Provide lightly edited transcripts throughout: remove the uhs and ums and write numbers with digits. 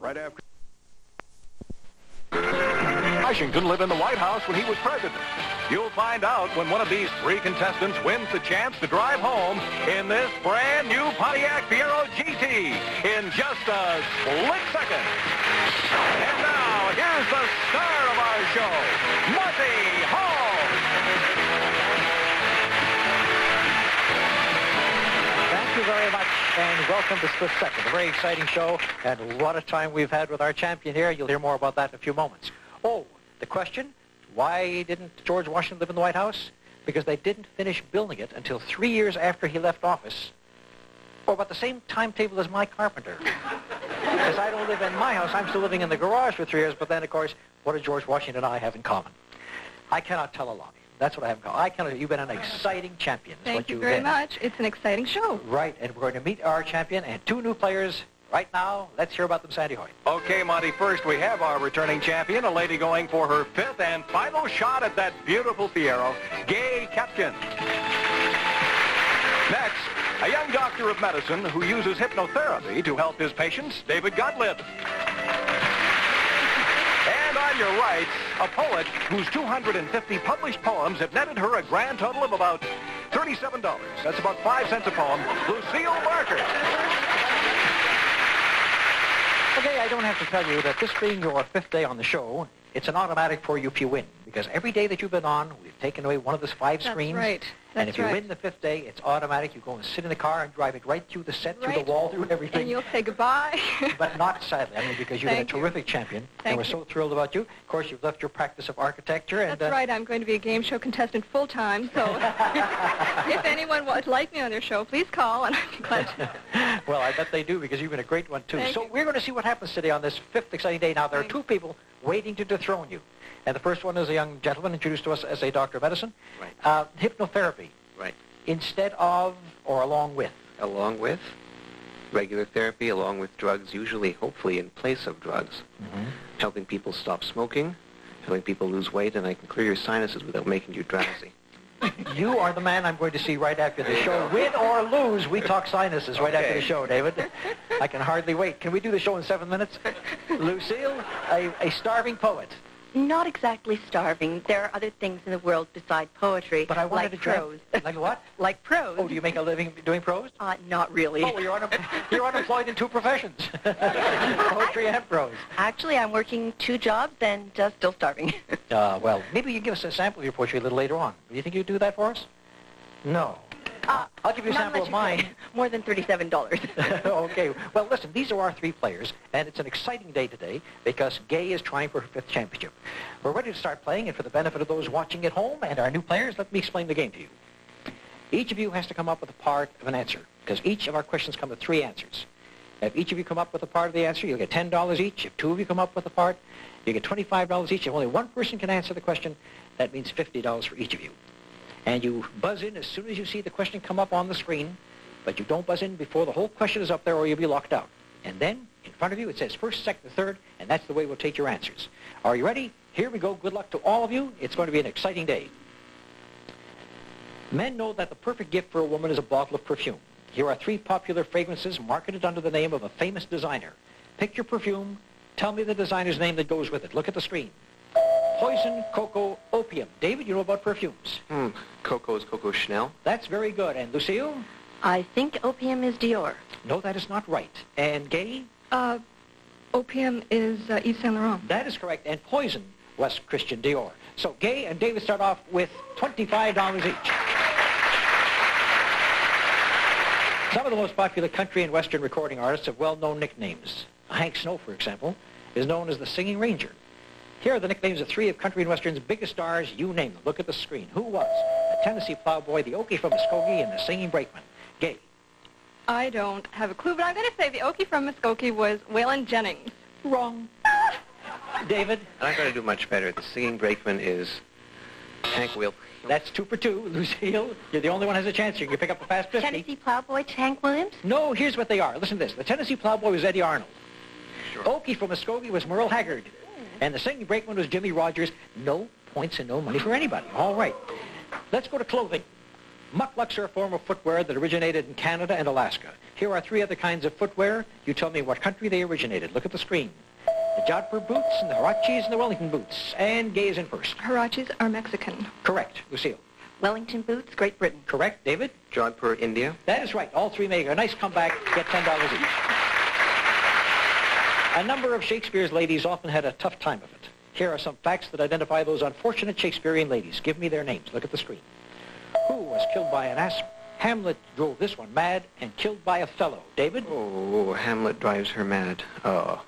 Right after Washington lived in the White House when he was president. You'll find out when one of these three contestants wins the chance to drive home in this brand new Pontiac Fiero GT in just a split second. And now, here's the star of our show, Monty Hall. Thank you very much, and welcome to Split Second, a very exciting show, and what a time we've had with our champion here. You'll hear more about that in a few moments. Oh, the question, why didn't George Washington live in the White House? Because they didn't finish building it until 3 years after he left office, or about the same timetable as my carpenter. Because I don't live in my house, I'm still living in the garage for 3 years, but then, of course, what do George Washington and I have in common? I cannot tell a lie. That's what I have in common. I cannot. You've been an exciting champion. Thank you very much. It's an exciting show. Right, and we're going to meet our champion and two new players right now. Let's hear about them, Sandy Hoyt. Okay, Monty, first we have our returning champion, a lady going for her fifth and final shot at that beautiful Fiero, Gay Kapkin. Next, a young doctor of medicine who uses hypnotherapy to help his patients, David Gottlieb. And on your right, a poet whose 250 published poems have netted her a grand total of about $37. That's about 5 cents a poem, Lucille Barker. Okay, I don't have to tell you that this being your fifth day on the show, it's an automatic for you if you win. Because every day that you've been on, we've taken away one of the 5 screens. That's right. And if you win the fifth day, it's automatic. You go and sit in the car and drive it right through the set, through the wall, through everything. And you'll say goodbye. But not sadly, I mean, because you've been a terrific champion. And we're so thrilled about you. Of course, you've left your practice of architecture. And, That's right. I'm going to be a game show contestant full-time. So if anyone would like me on their show, please call, and I'd be glad to. Well, I bet they do, because you've been a great one, too. Thank So you. We're going to see what happens today on this fifth exciting day. Now, there are two people waiting to dethrone you. And the first one is a young gentleman introduced to us as a doctor of medicine. Right. Hypnotherapy. Right. Instead of or along with? Along with regular therapy, along with drugs, usually, hopefully, in place of drugs. Mm-hmm. Helping people stop smoking, helping people lose weight, and I can clear your sinuses without making you drowsy. You are the man I'm going to see right after the show. Win or lose, we talk sinuses right after the show, David. I can hardly wait. Can we do the show in 7 minutes? Lucille, a starving poet. Not exactly starving. There are other things in the world besides poetry, But I wanted like to try. prose. Like what? Like prose. Oh, do you make a living doing prose? Not really. Oh, you're unemployed in 2 professions. Poetry and prose. Actually, I'm working 2 jobs and still starving. Well, maybe you can give us a sample of your poetry a little later on. Do you think you'd do that for us? No. I'll give you a sample of mine. More than $37. Okay. Well, listen, these are our 3 players, and it's an exciting day today because Gay is trying for her 5th championship. We're ready to start playing, and for the benefit of those watching at home and our new players, let me explain the game to you. Each of you has to come up with a part of an answer, because each of our questions come with 3 answers. If each of you come up with a part of the answer, you'll get $10 each. If 2 of you come up with a part, you get $25 each. If only 1 person can answer the question, that means $50 for each of you. And you buzz in as soon as you see the question come up on the screen, but you don't buzz in before the whole question is up there or you'll be locked out. And then, in front of you, it says first, second, third, and that's the way we'll take your answers. Are you ready? Here we go. Good luck to all of you. It's going to be an exciting day. Men know that the perfect gift for a woman is a bottle of perfume. Here are 3 popular fragrances marketed under the name of a famous designer. Pick your perfume. Tell me the designer's name that goes with it. Look at the screen. Poison, cocoa, opium. David, you know about perfumes. Coco is Coco Chanel. That's very good. And Lucille? I think opium is Dior. No, that is not right. And Gay? Opium is Yves Saint Laurent. That is correct. And poison was Christian Dior. So Gay and David start off with $25 each. Some of the most popular country and western recording artists have well-known nicknames. Hank Snow, for example, is known as the Singing Ranger. Here are the nicknames of 3 of country and western's biggest stars. You name them. Look at the screen. Who was the Tennessee Plowboy, the Okie from Muskogee, and the Singing Brakeman? Gay. I don't have a clue, but I'm going to say the Okie from Muskogee was Waylon Jennings. Wrong. David? I'm not going to do much better. The singing brakeman is Hank Will. That's 2 for 2. Lucille, you're the only one who has a chance. You can pick up a fast 50. Tennessee Plowboy, Hank Williams? No, here's what they are. Listen to this. The Tennessee Plowboy was Eddie Arnold. Sure. Okie from Muskogee was Merle Haggard. And the singing brakeman was Jimmy Rogers. No points and no money for anybody. All right. Let's go to clothing. Mukluks are a form of footwear that originated in Canada and Alaska. Here are 3 other kinds of footwear. You tell me what country they originated. Look at the screen. The Jodhpur boots and the Huaraches and the Wellington boots. And Gay is in first. Huaraches are Mexican. Correct. Lucille. Wellington boots, Great Britain. Correct. David? Jodhpur, India. That is right. All 3 make a nice comeback, get $10 each. A number of Shakespeare's ladies often had a tough time of it. Here are some facts that identify those unfortunate Shakespearean ladies. Give me their names. Look at the screen. Who was killed by an asp? Hamlet drove this one mad and killed by Othello. David? Oh, Hamlet drives her mad. Oh,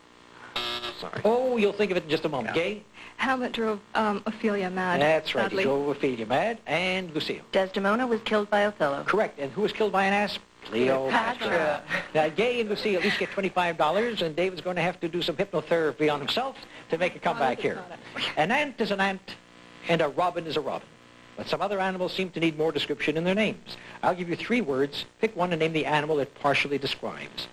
sorry. Oh, you'll think of it in just a moment. Yeah. Gay? Hamlet drove Ophelia mad. That's right. Sadly. He drove Ophelia mad. And Lucille? Desdemona was killed by Othello. Correct. And who was killed by an asp? Cleopatra. Now, Gay and Lucille at least get $25, and David's going to have to do some hypnotherapy on himself to make a comeback here. An ant is an ant, and a robin is a robin. But some other animals seem to need more description in their names. I'll give you 3 words. Pick one and name the animal it partially describes.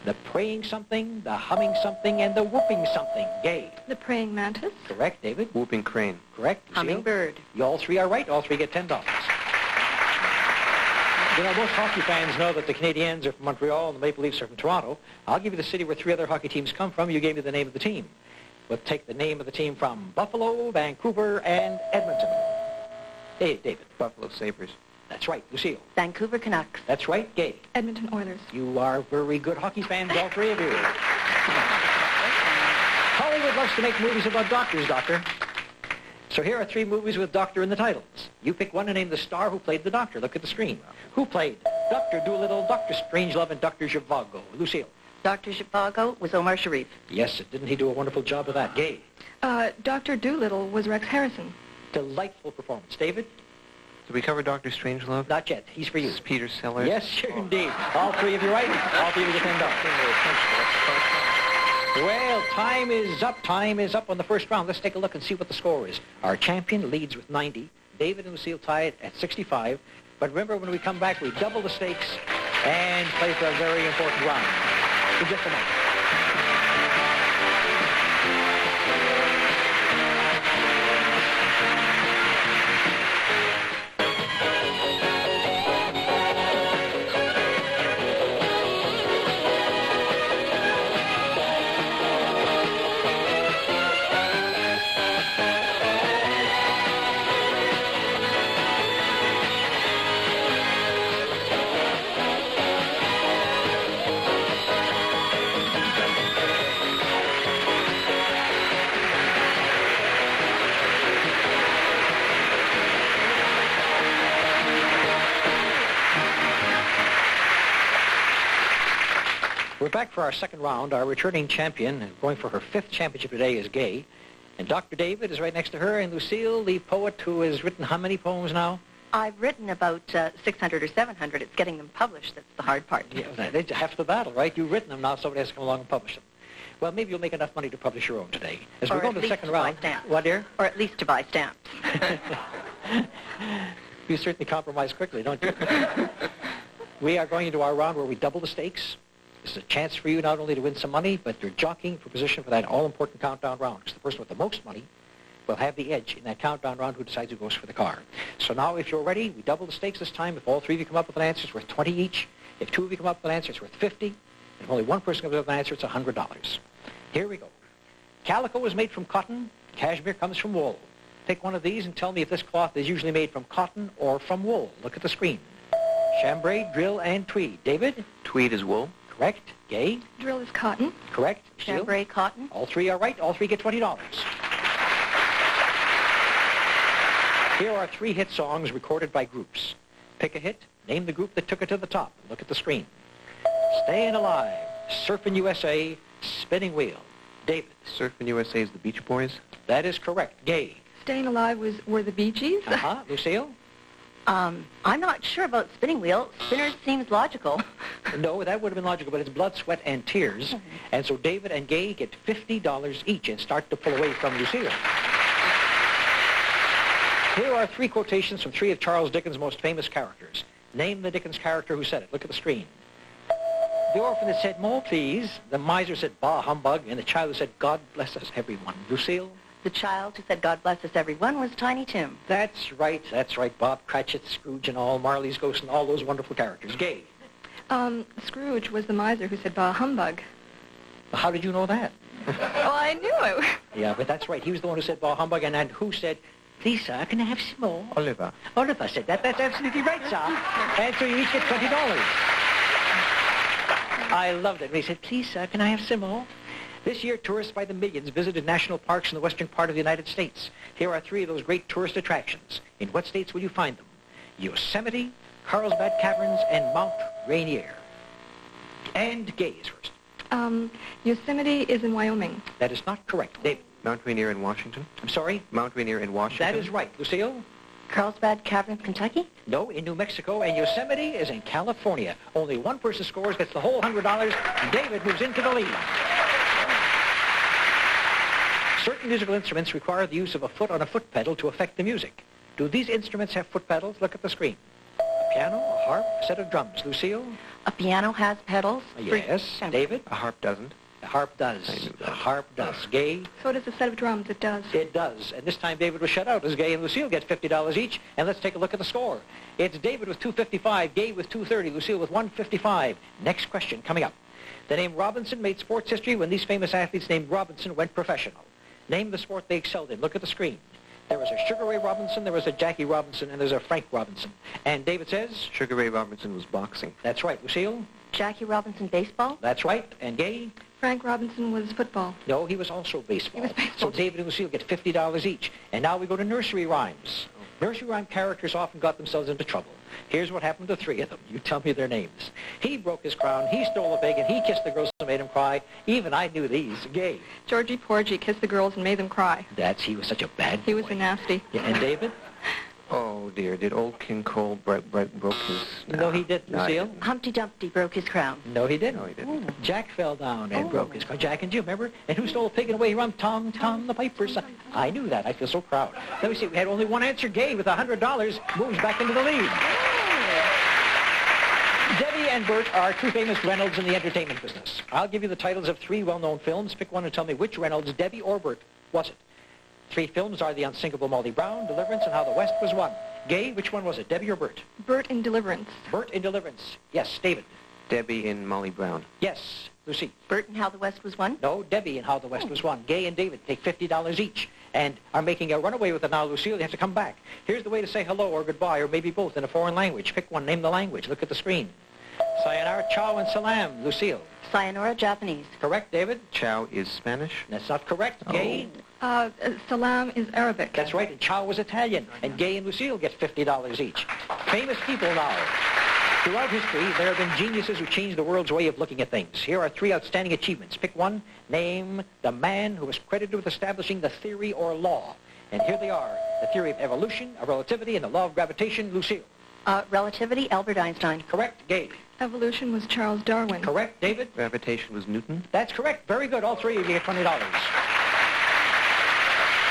The praying something, the humming something, and the whooping something. Gay. The praying mantis. Correct, David? Whooping crane. Correct. Lucille? Hummingbird. You all 3 are right. All 3 get $10. You know, most hockey fans know that the Canadiens are from Montreal and the Maple Leafs are from Toronto. I'll give you the city where 3 other hockey teams come from. You gave me the name of the team. We'll take the name of the team from Buffalo, Vancouver, and Edmonton. Hey, David. Buffalo Sabres. That's right. Lucille. Vancouver Canucks. That's right. Gay. Edmonton Oilers. You are very good hockey fans, all 3 of you. Hollywood loves to make movies about doctors, Doctor. So here are 3 movies with Doctor in the titles. You pick one and name the star who played the Doctor. Look at the screen. Who played Dr. Dolittle, Dr. Strangelove, and Dr. Zhivago? Lucille. Dr. Zhivago was Omar Sharif. Yes, didn't he do a wonderful job of that? Gay. Dr. Doolittle was Rex Harrison. Delightful performance. David? Did we cover Dr. Strangelove? Not yet. He's for you. This is Peter Sellers. Yes, sure, indeed. All 3 of you right. All 3 of you get $10. Well, time is up. Time is up on the first round. Let's take a look and see what the score is. Our champion leads with 90. David and Lucille tie it at 65. But remember, when we come back, we double the stakes and play for a very important round. In just a moment. We're back for our second round. Our returning champion, going for her 5th championship today, is Gay. And Dr. David is right next to her. And Lucille, the poet who has written how many poems now? I've written about 600 or 700. It's getting them published that's the hard part. Yeah, that's half the battle, right? You've written them now. Somebody has to come along and publish them. Well, maybe you'll make enough money to publish your own today. As we Or go at to the least second to buy round. stamps. What, dear? Or at least to buy stamps. You certainly compromise quickly, don't you? We are going into our round where we double the stakes. This is a chance for you not only to win some money, but you're jockeying for position for that all-important countdown round. Because the person with the most money will have the edge in that countdown round who decides who goes for the car. So now, if you're ready, we double the stakes this time. If all 3 of you come up with an answer, it's worth 20 each. If 2 of you come up with an answer, it's worth 50. And if only one person comes up with an answer, it's $100. Here we go. Calico is made from cotton. Cashmere comes from wool. Pick one of these and tell me if this cloth is usually made from cotton or from wool. Look at the screen. Chambray, drill, and tweed. David? Tweed is wool. Correct. Gay? Drill is cotton. Correct. Lucille? Chambray cotton. All 3 are right. All 3 get $20. Here are 3 hit songs recorded by groups. Pick a hit. Name the group that took it to the top. Look at the screen. Staying Alive, Surfing USA, Spinning Wheel. David? Surfing USA is the Beach Boys. That is correct. Gay? Staying Alive were the Bee Gees. Uh-huh. Lucille? I'm not sure about Spinning Wheel. Spinners seems logical. No, that would have been logical, but it's blood, sweat, and tears. And so David and Gay get $50 each and start to pull away from Lucille. Here are 3 quotations from 3 of Charles Dickens' most famous characters. Name the Dickens character who said it. Look at the screen. The orphan that said, "More, please." The miser said, "Bah, humbug." And the child who said, "God bless us, everyone." Lucille? The child who said, God bless us, everyone, was Tiny Tim. That's right. Bob Cratchit, Scrooge and all, Marley's Ghost and all those wonderful characters. Gay. Scrooge was the miser who said, bah humbug. How did you know that? Well, I knew it. Yeah, but that's right. He was the one who said bah humbug, and who said, please, sir, can I have some more? Oliver. Oliver said that. That's absolutely right, sir. And so you each get $20. I loved it. And he said, please, sir, can I have some more? This year, tourists by the millions visited national parks in the western part of the United States. Here are 3 of those great tourist attractions. In what states will you find them? Yosemite, Carlsbad Caverns, and Mount Rainier. And Gay is first. Yosemite is in Wyoming. That is not correct. David. Mount Rainier in Washington. I'm sorry? Mount Rainier in Washington. That is right. Lucille? Carlsbad Caverns, Kentucky? No, in New Mexico, and Yosemite is in California. Only one person scores, gets the whole $100, and David moves into the lead. Certain musical instruments require the use of a foot on a foot pedal to affect the music. Do these instruments have foot pedals? Look at the screen. A piano, a harp, a set of drums. Lucille? A piano has pedals. Yes. David? A harp doesn't. The harp does. I knew that. The harp does. Gay? So does a set of drums. It does. It does. And this time David was shut out as Gay and Lucille get $50 each. And let's take a look at the score. It's David with $255, Gay with $230, Lucille with $155. Next question coming up. The name Robinson made sports history when these famous athletes named Robinson went professional. Name the sport they excelled in. Look at the screen. There was a Sugar Ray Robinson, there was a Jackie Robinson, and there's a Frank Robinson. And David says? Sugar Ray Robinson was boxing. That's right. Lucille? Jackie Robinson, baseball. That's right. And Gay? Frank Robinson was football. No, he was also baseball. He was baseball. So David and Lucille get $50 each. And now we go to nursery rhymes. Nursery rhyme characters often got themselves into trouble. Here's what happened to 3 of them. You tell me their names. He broke his crown, he stole a pig, and he kissed the girls and made them cry. Even I knew these. Gay. Georgie Porgy kissed the girls and made them cry. He was such a bad boy. He was a nasty. Yeah, and David? Oh, dear. Did old King Cole broke his... No, he didn't. No, Lucille? Humpty Dumpty broke his crown. No, he didn't. No, he didn't. Jack fell down and broke his crown. Jack and Jim, remember? And who stole a pig and away he run? Tom, the piper's son. I knew that. I feel so proud. Let me see. We had only one answer. Gay with $100 moves back into the lead. Debbie and Bert are 2 famous Reynolds in the entertainment business. I'll give you the titles of 3 well-known films. Pick one and tell me which Reynolds, Debbie or Bert, was it. 3 films are The Unsinkable Molly Brown, Deliverance, and How the West Was Won. Gay, which one was it, Debbie or Bert? Bert in Deliverance. Bert in Deliverance. Yes. David? Debbie in Molly Brown. Yes. Lucy? Bert and How the West Was Won. No, Debbie and How the West Was Won. Gay and David take $50 each and are making a runaway with it now, Lucille. You have to come back. Here's the way to say hello or goodbye or maybe both in a foreign language. Pick one. Name the language. Look at the screen. Sayonara, ciao, and salam. Lucille. Sayonara, Japanese. Correct, David? Chow is Spanish. That's not correct. Gay? Salam is Arabic. That's right, and ciao was Italian. And Gay and Lucille get $50 each. Famous people now. Throughout history, there have been geniuses who changed the world's way of looking at things. Here are 3 outstanding achievements. Pick one. Name the man who was credited with establishing the theory or law. And here they are. The theory of evolution, of relativity, and the law of gravitation. Lucille. Relativity, Albert Einstein. Correct. Gay. Evolution was Charles Darwin. Correct. David. Gravitation was Newton. That's correct. Very good. All 3 of you get $20.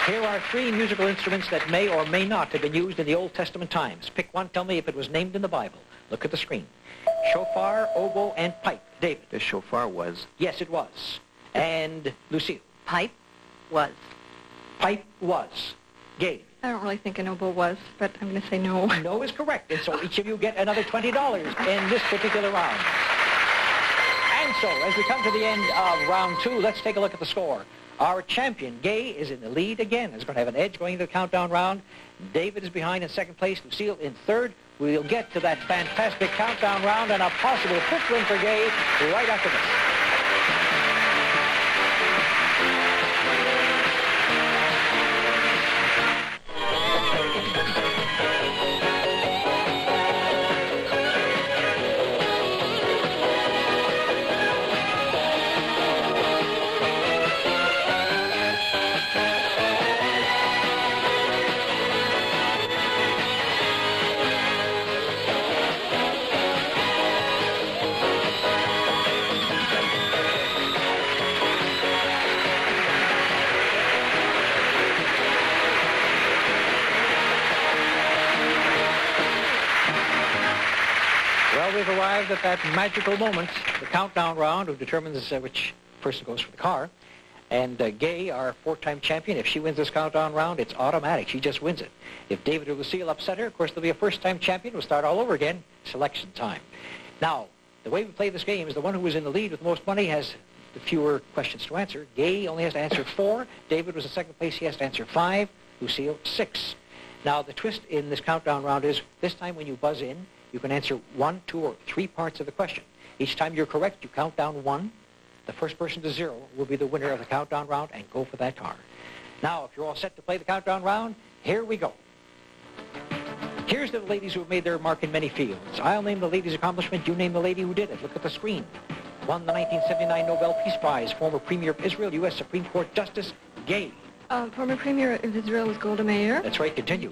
Here are 3 musical instruments that may or may not have been used in the Old Testament times. Pick one. Tell me if it was named in the Bible. Look at the screen. Shofar, oboe, and pipe. David. The shofar was. Yes, it was. And Lucille. Pipe was. Pipe was. Gay. I don't really think an oboe was, but I'm going to say no. No is correct. And so each of you get another $20 in this particular round. And so, as we come to the end of round 2, let's take a look at the score. Our champion, Gay, is in the lead again. Is going to have an edge going into the countdown round. David is behind in 2nd place. Lucille in 3rd. We'll get to that fantastic countdown round and a possible 5th win for Gay right after this. Well, we've arrived at that magical moment, the countdown round, who determines which person goes for the car. And Gay, our 4-time champion, if she wins this countdown round, it's automatic. She just wins it. If David or Lucille upset her, of course, there'll be a first-time champion. We'll start all over again. Selection time. Now, the way we play this game is the one who was in the lead with the most money has the fewer questions to answer. Gay only has to answer 4. David was in second place. He has to answer 5. Lucille, 6. Now, the twist in this countdown round is this time when you buzz in, you can answer 1, 2, or 3 parts of the question. Each time you're correct, you count down 1. The first person to 0 will be the winner of the countdown round and go for that car. Now, if you're all set to play the countdown round, here we go. Here's the ladies who have made their mark in many fields. I'll name the lady's accomplishment. You name the lady who did it. Look at the screen. Won the 1979 Nobel Peace Prize, former Premier of Israel, U.S. Supreme Court Justice, Gay. Former Premier of Israel was Golda Meir. That's right, continue.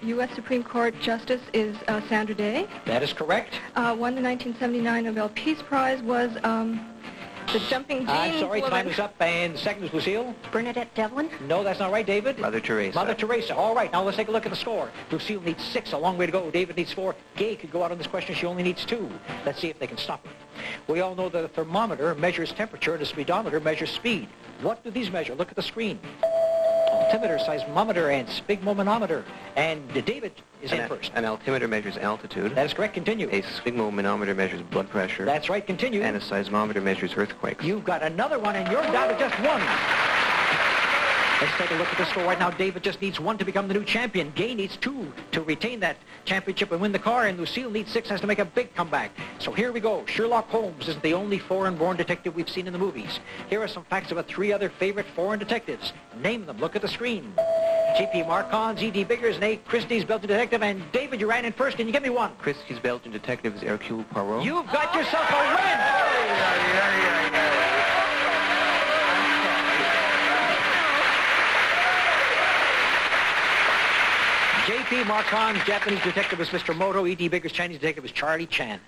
U.S. Supreme Court Justice is Sandra Day. That is correct. Won the 1979 Nobel Peace Prize was the Jumping Jeans I'm sorry, woman. time is up. And second is Lucille. Bernadette Devlin? No, that's not right, David. Mother Teresa. Mother Teresa. All right, now let's take a look at the score. Lucille needs 6, a long way to go. David needs 4. Gay could go out on this question. She only needs 2. Let's see if they can stop her. We all know that a thermometer measures temperature and a speedometer measures speed. What do these measure? Look at the screen. Altimeter, seismometer, and sphygmomanometer. And David is in first. An altimeter measures altitude. That is correct. Continue. A sphygmomanometer measures blood pressure. That's right. Continue. And a seismometer measures earthquakes. You've got another one, and you're down to just 1. Let's take a look at the score right now. David just needs 1 to become the new champion. Gay needs 2 to retain that championship and win the car, and Lucille needs 6, has to make a big comeback. So here we go. Sherlock Holmes isn't the only foreign-born detective we've seen in the movies. Here are some facts about 3 other favorite foreign detectives. Name them. Look at the screen. G.P. Marcons, E.D. Biggers, and A. Christie's Belgian detective. And David, you ran in first. Can you give me 1? Christie's Belgian detective is Hercule Poirot. You've got yourself a win! J.P. Marcon's Japanese detective was Mr. Moto. E.D. Biggers' Chinese detective was Charlie Chan.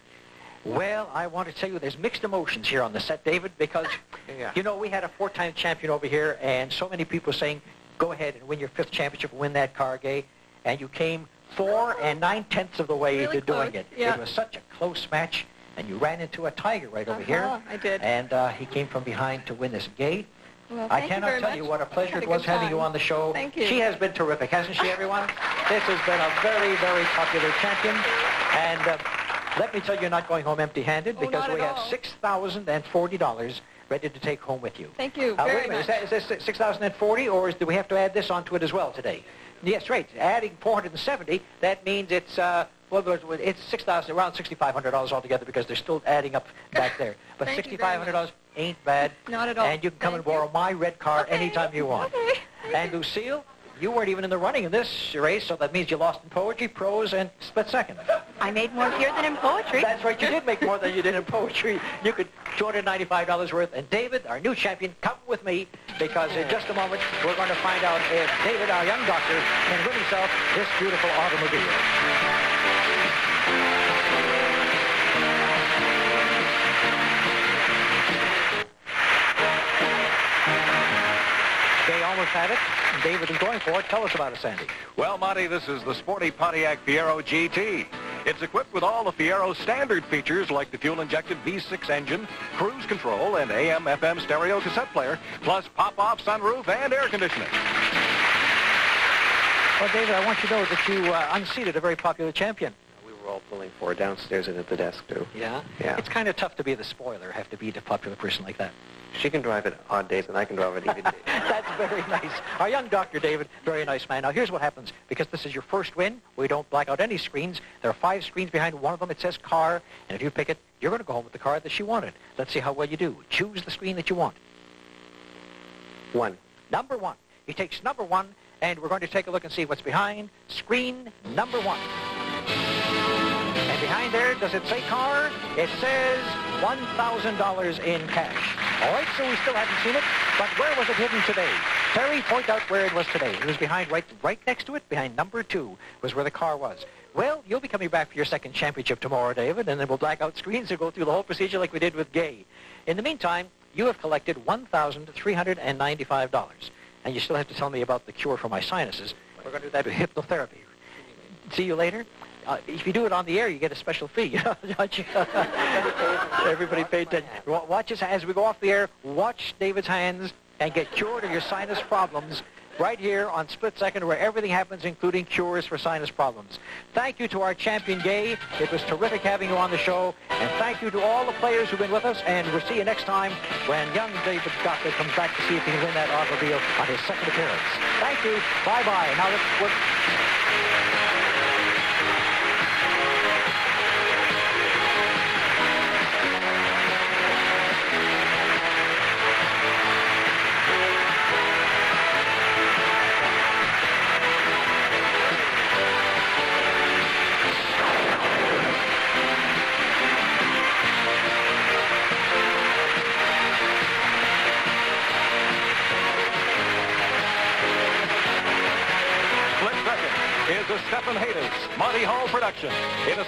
Well, I want to tell you there's mixed emotions here on the set, David, because, you know, we had a 4-time champion over here, and so many people saying, go ahead and win your 5th championship, win that car, Gay. And you came 4 9/10 of the way really to doing close. it. Yeah. It was such a close match, and you ran into a tiger right over here. I did. And he came from behind to win this. Gay, Well, I thank you cannot very tell much. you what a pleasure Had it a was good having you time. on the show. Thank you. She has been terrific, hasn't she, everyone? This has been a very, very popular champion. And let me tell you, you're not going home empty-handed Oh, because not we at have all. $6,040 ready to take home with you. Thank you Wait very a minute. much. Is this $6,040, or do we have to add this onto it as well today? Yes, right. Adding $470, that means it's it's $6,000, around $6,500 altogether because they're still adding up back there. But Thank you very $6,500 ain't bad. Not at all. And you can come and Thank you. borrow my red car Okay. anytime you want. Okay. And Lucille, you weren't even in the running in this race, so that means you lost in poetry, prose, and split second. I made more here than in poetry. That's right, you did make more than you did in poetry. You could $295 worth. And David, our new champion, come with me, because in just a moment, we're going to find out if David, our young doctor, can win himself this beautiful automobile. They almost had it. David is going for it. Tell us about it, Sandy. Well, Monty, this is the sporty Pontiac Fiero GT. It's equipped with all the Fiero standard features like the fuel-injected V6 engine, cruise control, and AM/FM stereo cassette player, plus pop-off sunroof and air conditioning. Well, David, I want you to know that you unseated a very popular champion. We were all pulling for downstairs and at the desk, too. Yeah? Yeah. It's kind of tough to be the spoiler, have to beat a popular person like that. She can drive it odd days, and I can drive it even days. That's very nice. Our young Dr. David, very nice man. Now, here's what happens. Because this is your first win, we don't black out any screens. There are 5 screens behind one of them. It says car, and if you pick it, you're going to go home with the car that she wanted. Let's see how well you do. Choose the screen that you want. 1. Number 1. He takes number 1, and we're going to take a look and see what's behind screen number 1. And behind there, does it say car? It says $1,000 in cash. All right, so we still haven't seen it, but where was it hidden today? Terry, point out where it was today. It was behind, right next to it, behind number 2, was where the car was. Well, you'll be coming back for your second championship tomorrow, David, and then we'll black out screens and go through the whole procedure like we did with Gay. In the meantime, you have collected $1,395, and you still have to tell me about the cure for my sinuses. We're going to do that with hypnotherapy. See you later. If you do it on the air, you get a special fee. Everybody pay attention. Watch us as we go off the air. Watch David's hands. and get cured of your sinus problems right here on Split Second, where everything happens, including cures for sinus problems. Thank you to our champion, Gay. It was terrific having you on the show. And thank you to all the players who've been with us. And we'll see you next time when young David Gottlieb comes back to see if he can win that automobile on his second appearance. Thank you. Bye-bye. Now let's work. Is a Stephen Haydas, Monty Hall production. In a